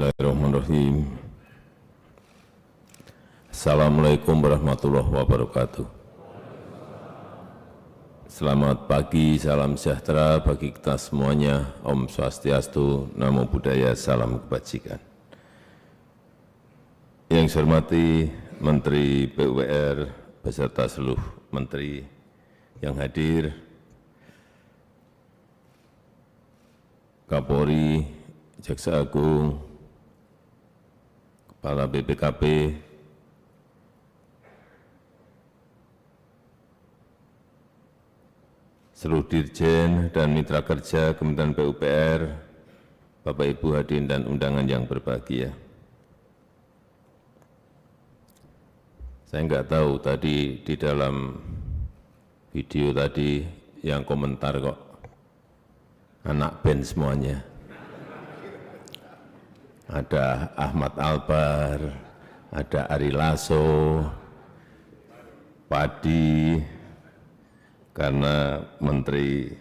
Bismillahirrahmanirrahim. Assalamualaikum warahmatullahi wabarakatuh. Selamat pagi, salam sejahtera bagi kita semuanya. Om Swastiastu, Namo Buddhaya, salam kebajikan. Yang saya hormati Menteri PUPR beserta seluruh menteri yang hadir, Kapolri, Jaksa Agung, Kepala BPKP, seluruh dirjen dan mitra kerja Kementerian PUPR, Bapak Ibu hadirin dan undangan yang berbahagia. Saya enggak tahu tadi di dalam video tadi yang komentar kok anak band semuanya. Ada Ahmad Albar, ada Ari Lasso, Padi, karena Menteri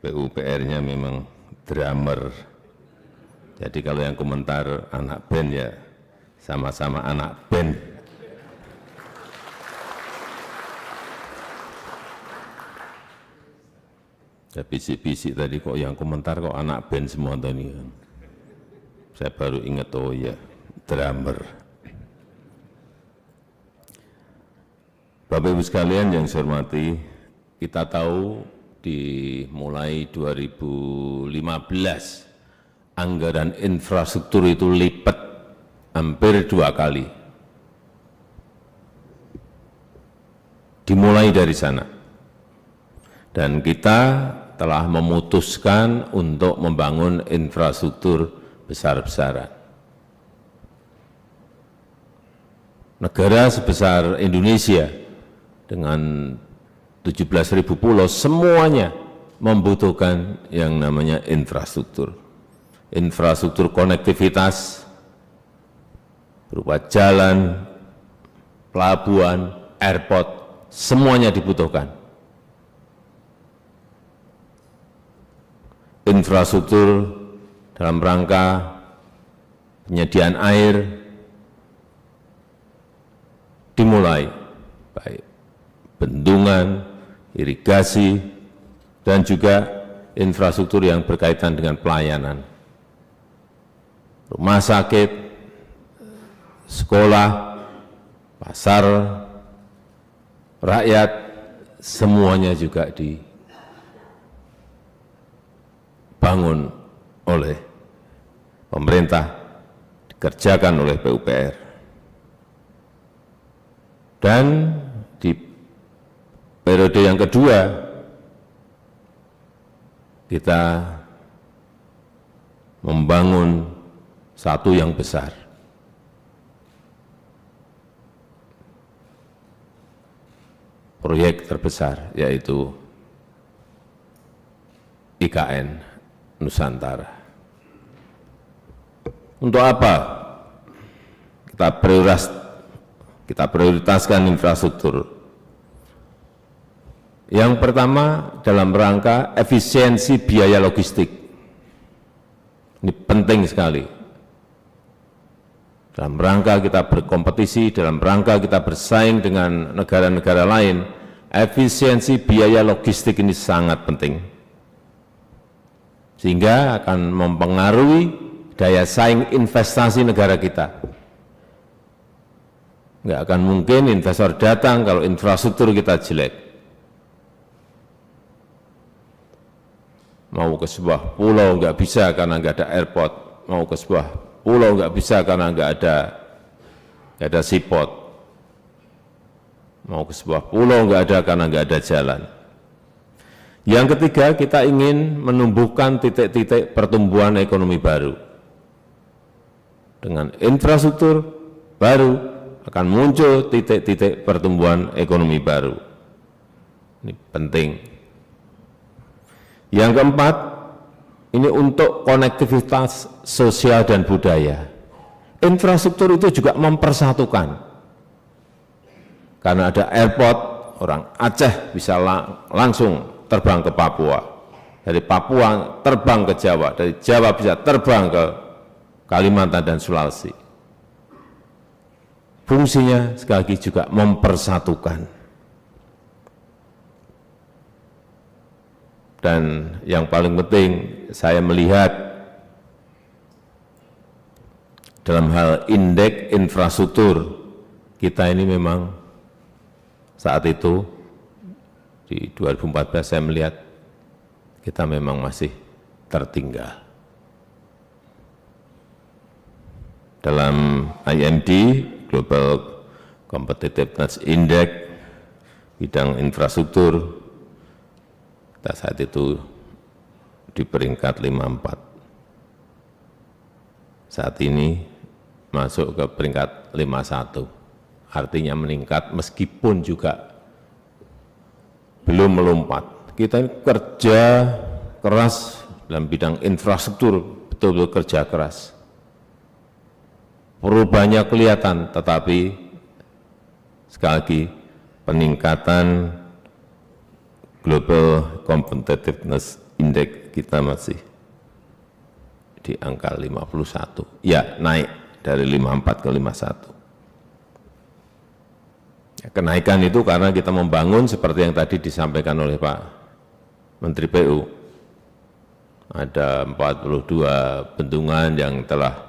PUPR-nya memang drummer. Jadi kalau yang komentar anak band ya sama-sama anak band. Ya bisik-bisik tadi kok yang komentar kok anak band semua tadi. Saya baru ingat, oh ya, drummer. Bapak Ibu sekalian yang saya hormati, kita tahu dimulai 2015 anggaran infrastruktur itu lipat hampir 2 kali. Dimulai dari sana. Dan kita telah memutuskan untuk membangun infrastruktur besar-besaran. Negara sebesar Indonesia dengan 17.000 pulau semuanya membutuhkan yang namanya infrastruktur. Infrastruktur konektivitas berupa jalan, pelabuhan, airport, semuanya dibutuhkan. Infrastruktur dalam rangka penyediaan air dimulai, baik bendungan, irigasi, dan juga infrastruktur yang berkaitan dengan pelayanan. Rumah sakit, sekolah, pasar, rakyat, semuanya juga dibangun oleh pemerintah, dikerjakan oleh PUPR. Dan di periode yang kedua, kita membangun satu yang besar. Proyek terbesar, yaitu IKN Nusantara. Untuk apa kita prioritaskan infrastruktur? Yang pertama dalam rangka efisiensi biaya logistik. Ini penting sekali. Dalam rangka kita berkompetisi, dalam rangka kita bersaing dengan negara-negara lain, efisiensi biaya logistik ini sangat penting. Sehingga akan mempengaruhi daya saing investasi negara kita. Enggak akan mungkin investor datang kalau infrastruktur kita jelek. Mau ke sebuah pulau enggak bisa karena enggak ada airport. Mau ke sebuah pulau enggak bisa karena enggak ada seaport. Mau ke sebuah pulau enggak ada karena enggak ada jalan. Yang ketiga, kita ingin menumbuhkan titik-titik pertumbuhan ekonomi baru. Dengan infrastruktur baru akan muncul titik-titik pertumbuhan ekonomi baru. Ini penting. Yang keempat, ini untuk konektivitas sosial dan budaya. Infrastruktur itu juga mempersatukan. Karena ada airport, orang Aceh bisa langsung terbang ke Papua. Dari Papua terbang ke Jawa, dari Jawa bisa terbang ke Kalimantan dan Sulawesi. Fungsinya sekali lagi juga mempersatukan. Dan yang paling penting saya melihat dalam hal indeks infrastruktur kita ini memang saat itu di 2014 saya melihat kita memang masih tertinggal. Dalam IMD, Global Competitiveness Index, bidang infrastruktur, kita saat itu di peringkat 54. Saat ini masuk ke peringkat 51. Artinya meningkat meskipun juga belum melompat. Kita ini kerja keras dalam bidang infrastruktur, betul-betul kerja keras. Perubahannya kelihatan, tetapi sekali lagi peningkatan Global Competitiveness Index kita masih di angka 51. Ya, naik dari 54 ke 51. Ya, kenaikan itu karena kita membangun seperti yang tadi disampaikan oleh Pak Menteri PU. Ada 42 bendungan yang telah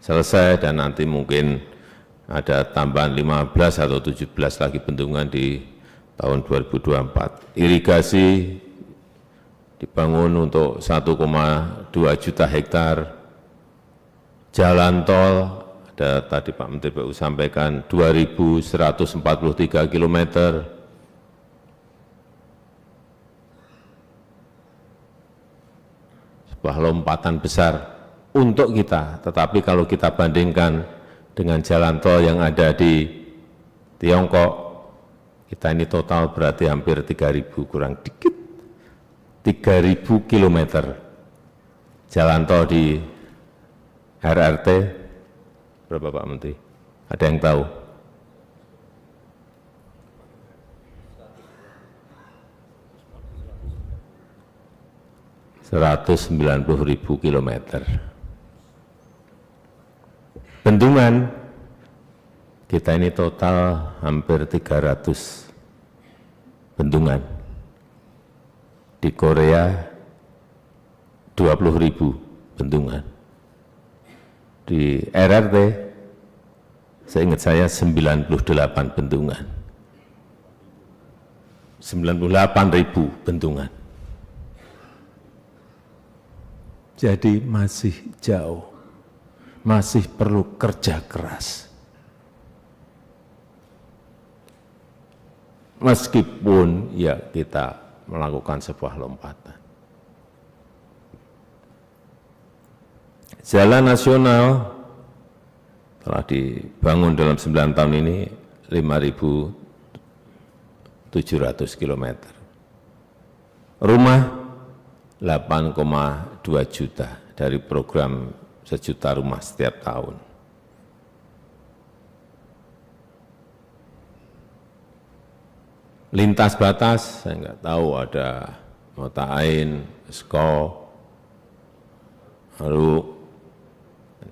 selesai dan nanti mungkin ada tambahan 15 atau 17 lagi bendungan di tahun 2024. Irigasi dibangun untuk 1,2 juta hektar. Jalan tol, ada tadi Pak Menteri PU sampaikan 2.143 km. Sebuah lompatan besar untuk kita, tetapi kalau kita bandingkan dengan jalan tol yang ada di Tiongkok, kita ini total berarti hampir 3.000 kurang dikit, 3.000 kilometer jalan tol di RRT, berapa Pak Menteri? Ada yang tahu? ,190.000 kilometer. Bendungan kita ini total hampir 300 bendungan. Di Korea 20.000 bendungan. Di RRT seingat saya 98 bendungan. 98.000 bendungan. Jadi masih jauh. Masih perlu kerja keras. Meskipun ya kita melakukan sebuah lompatan. Jalan nasional telah dibangun dalam 9 tahun ini 5.700 km. Rumah 8,2 juta dari program 1 juta rumah setiap tahun. Lintas batas, saya nggak tahu ada Mata Ain, Sko, Haru,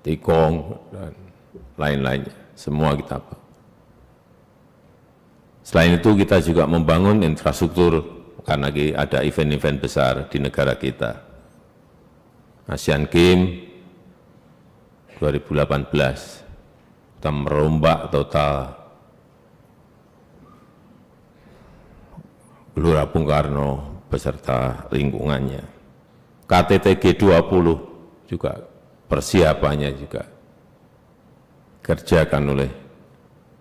Tikong, dan lain-lainnya. Semua kita. Selain itu kita juga membangun infrastruktur karena ada event-event besar di negara kita. Asian Games 2018, kita merombak total Gelora Bung Karno beserta lingkungannya. KTT G20 juga persiapannya juga kerjakan oleh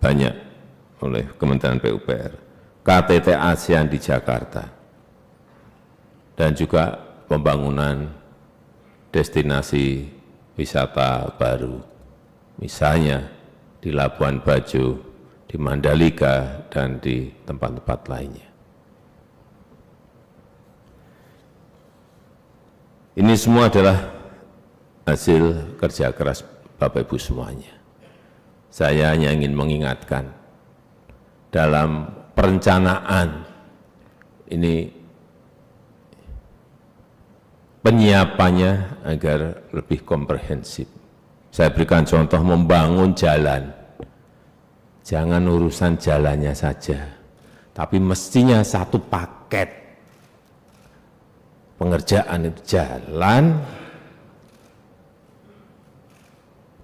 banyak oleh Kementerian PUPR. KTT ASEAN di Jakarta dan juga pembangunan destinasi wisata baru, misalnya di Labuan Bajo, di Mandalika, dan di tempat-tempat lainnya. Ini semua adalah hasil kerja keras Bapak Ibu semuanya. Saya hanya ingin mengingatkan, dalam perencanaan ini penyiapannya agar lebih komprehensif. Saya berikan contoh membangun jalan. Jangan urusan jalannya saja, tapi mestinya satu paket pengerjaan itu jalan,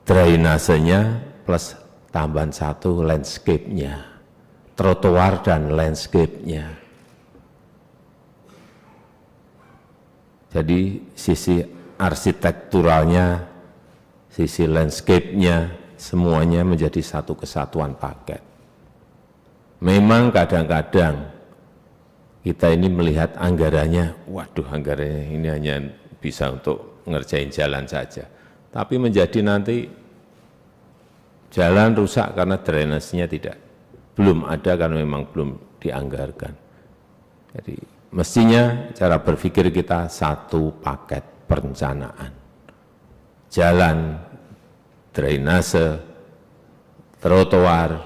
drainasenya plus tambahan satu landscape-nya, trotoar dan landscape-nya. Jadi sisi arsitekturalnya, sisi landscape-nya, semuanya menjadi satu kesatuan paket. Memang kadang-kadang kita ini melihat anggarannya, waduh anggarannya ini hanya bisa untuk ngerjain jalan saja. Tapi menjadi nanti jalan rusak karena drainasenya belum ada karena memang belum dianggarkan. Jadi mestinya cara berpikir kita satu paket perencanaan. Jalan, drainase, trotoar,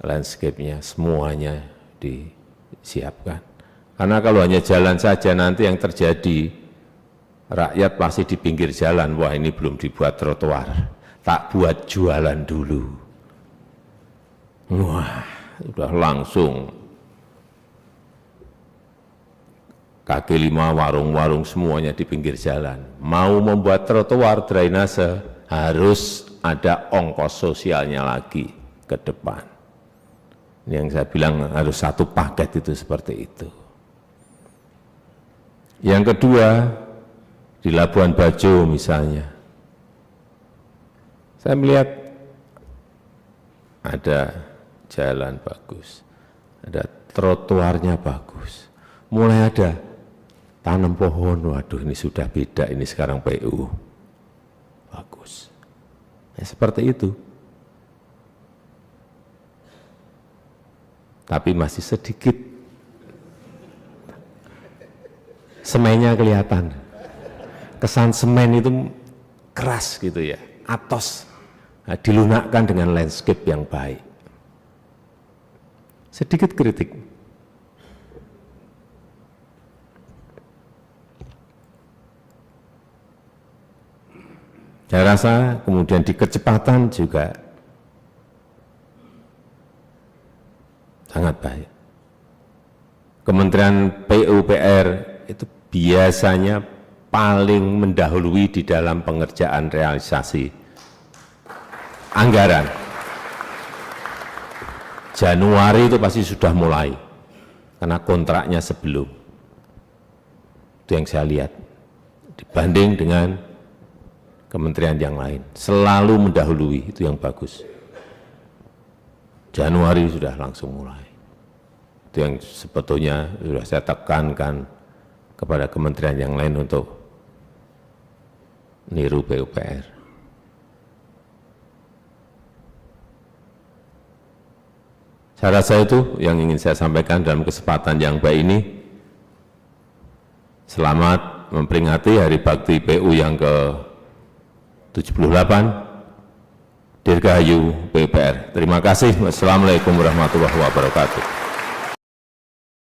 landscape-nya semuanya disiapkan. Karena kalau hanya jalan saja nanti yang terjadi, rakyat pasti di pinggir jalan, wah ini belum dibuat trotoar, tak buat jualan dulu. Wah, sudah langsung kaki lima, warung-warung semuanya di pinggir jalan. Mau membuat trotoar, drainase, harus ada ongkos sosialnya lagi ke depan. Ini yang saya bilang harus satu paket itu seperti itu. Yang kedua, di Labuan Bajo misalnya, saya melihat ada jalan bagus, ada trotoarnya bagus, mulai ada tanam pohon, waduh ini sudah beda, ini sekarang PU. Bagus. Ya, seperti itu. Tapi masih sedikit. Semennya kelihatan. Kesan semen itu keras gitu ya, atos. Nah, dilunakkan dengan landscape yang baik. Sedikit kritik. Saya rasa kemudian di kecepatan juga sangat baik. Kementerian PUPR itu biasanya paling mendahului di dalam pengerjaan realisasi anggaran. Januari itu pasti sudah mulai, karena kontraknya sebelum. Itu yang saya lihat, dibanding dengan kementerian yang lain, selalu mendahului, itu yang bagus. Januari sudah langsung mulai. Itu yang sebetulnya sudah saya tekankan kepada kementerian yang lain untuk niru PUPR. Saya rasa itu yang ingin saya sampaikan dalam kesempatan yang baik ini. Selamat memperingati Hari Bakti PU yang ke-78. Dirgahayu PUPR. Terima kasih. Wassalamualaikum warahmatullahi wabarakatuh.